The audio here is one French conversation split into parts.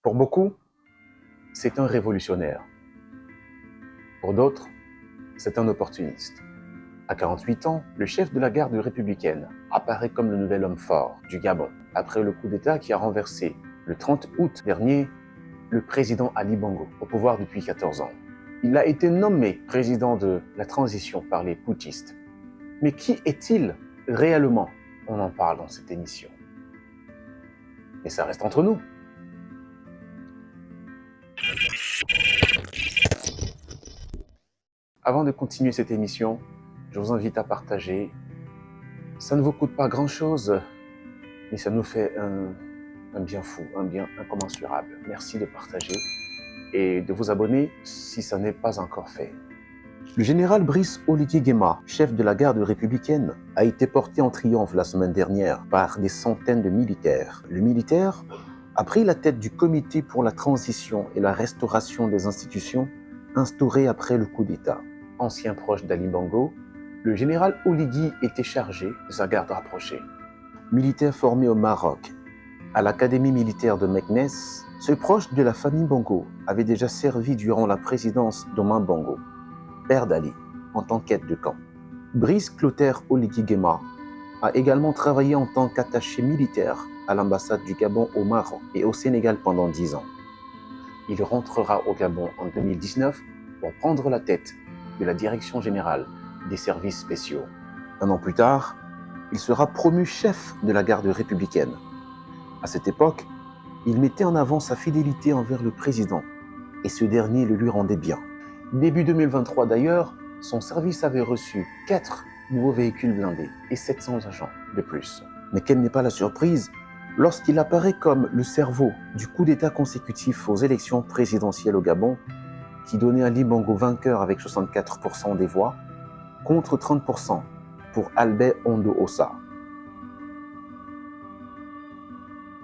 Pour beaucoup, c'est un révolutionnaire. Pour d'autres, c'est un opportuniste. À 48 ans, le chef de la garde républicaine apparaît comme le nouvel homme fort du Gabon, après le coup d'État qui a renversé, le 30 août dernier, le président Ali Bongo, au pouvoir depuis 14 ans. Il a été nommé président de la transition par les putschistes. Mais qui est-il réellement? On en parle dans cette émission. Mais ça reste entre nous. Avant de continuer cette émission, je vous invite à partager. Ça ne vous coûte pas grand-chose, mais ça nous fait un bien fou, un bien incommensurable. Merci de partager et de vous abonner si ça n'est pas encore fait. Le général Brice Oligui Nguema, chef de la garde républicaine, a été porté en triomphe la semaine dernière par des centaines de militaires. Le militaire a pris la tête du comité pour la transition et la restauration des institutions instauré après le coup d'État. Ancien proche d'Ali Bongo, le général Oligui était chargé de sa garde rapprochée. Militaire formé au Maroc, à l'académie militaire de Meknes, ce proche de la famille Bongo avait déjà servi durant la présidence d'Omar Bongo, père d'Ali, en tant qu'aide de camp. Brice Clotaire Oligui Nguema a également travaillé en tant qu'attaché militaire à l'ambassade du Gabon au Maroc et au Sénégal pendant 10 ans. Il rentrera au Gabon en 2019 pour prendre la tête de la direction générale des services spéciaux. Un an plus tard, il sera promu chef de la garde républicaine. À cette époque, il mettait en avant sa fidélité envers le président et ce dernier le lui rendait bien. Début 2023 d'ailleurs, son service avait reçu 4 nouveaux véhicules blindés et 700 agents de plus. Mais quelle n'est pas la surprise lorsqu'il apparaît comme le cerveau du coup d'État consécutif aux élections présidentielles au Gabon, qui donnait Ali Bongo vainqueur avec 64% des voix, contre 30% pour Albert Ondo Ossa.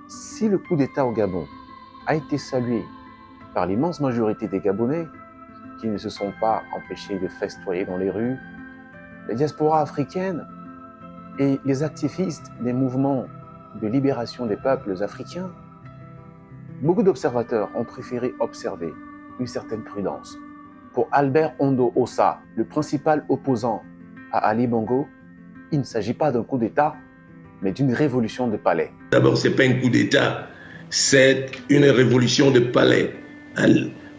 Si le coup d'État au Gabon a été salué par l'immense majorité des Gabonais, qui ne se sont pas empêchés de festoyer dans les rues, les diasporas africaines et les activistes des mouvements de libération des peuples africains, beaucoup d'observateurs ont préféré observer une certaine prudence. Pour Albert Ondo Ossa, le principal opposant à Ali Bongo, il ne s'agit pas d'un coup d'État, mais d'une révolution de palais. D'abord, ce n'est pas un coup d'État, c'est une révolution de palais.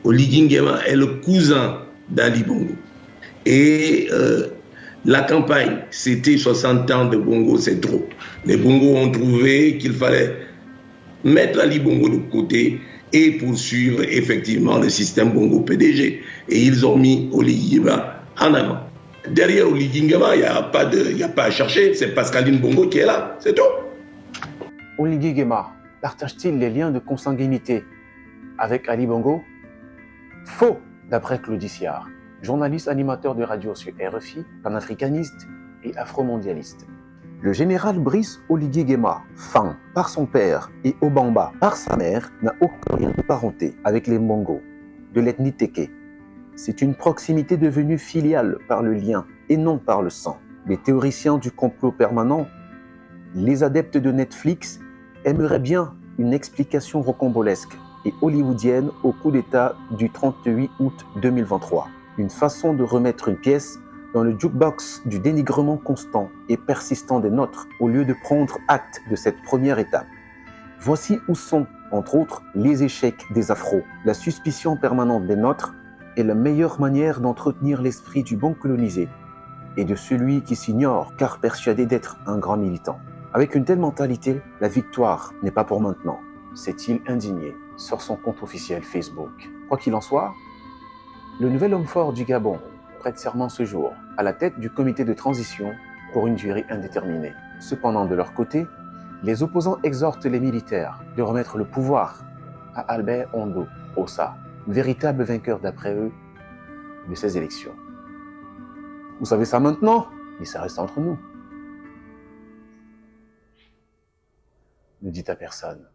Oligui Nguema est le cousin d'Ali Bongo. Et la campagne, c'était 60 ans de Bongo, c'est trop. Les Bongo ont trouvé qu'il fallait mettre Ali Bongo de côté et poursuivre effectivement le système Bongo PDG. Et ils ont mis Oligui Nguema en avant. Derrière Oligui Nguema, il n'y a pas à chercher, c'est Pascaline Bongo qui est là, c'est tout. Oligui Nguema partage-t-il les liens de consanguinité avec Ali Bongo? Faux, d'après Claudie Siard, journaliste animateur de radio sur RFI, panafricaniste et afro-mondialiste. Le général Brice Oligui Nguema, Fan par son père et Obamba par sa mère, n'a aucun lien de parenté avec les Bongo, de l'ethnie Téké. C'est une proximité devenue filiale par le lien et non par le sang. Les théoriciens du complot permanent, les adeptes de Netflix, aimeraient bien une explication rocambolesque et hollywoodienne au coup d'État du 38 août 2023. Une façon de remettre une pièce dans le jukebox du dénigrement constant et persistant des nôtres au lieu de prendre acte de cette première étape. Voici où sont, entre autres, les échecs des afros. La suspicion permanente des nôtres est la meilleure manière d'entretenir l'esprit du bon colonisé et de celui qui s'ignore car persuadé d'être un grand militant. Avec une telle mentalité, la victoire n'est pas pour maintenant, s'est-il indigné sur son compte officiel Facebook. Quoi qu'il en soit, le nouvel homme fort du Gabon prête serment ce jour à la tête du comité de transition pour une durée indéterminée. Cependant, de leur côté, les opposants exhortent les militaires de remettre le pouvoir à Albert Ondo Ossa, véritable vainqueur d'après eux de ces élections. Vous savez ça maintenant, mais ça reste entre nous. Ne dites à personne.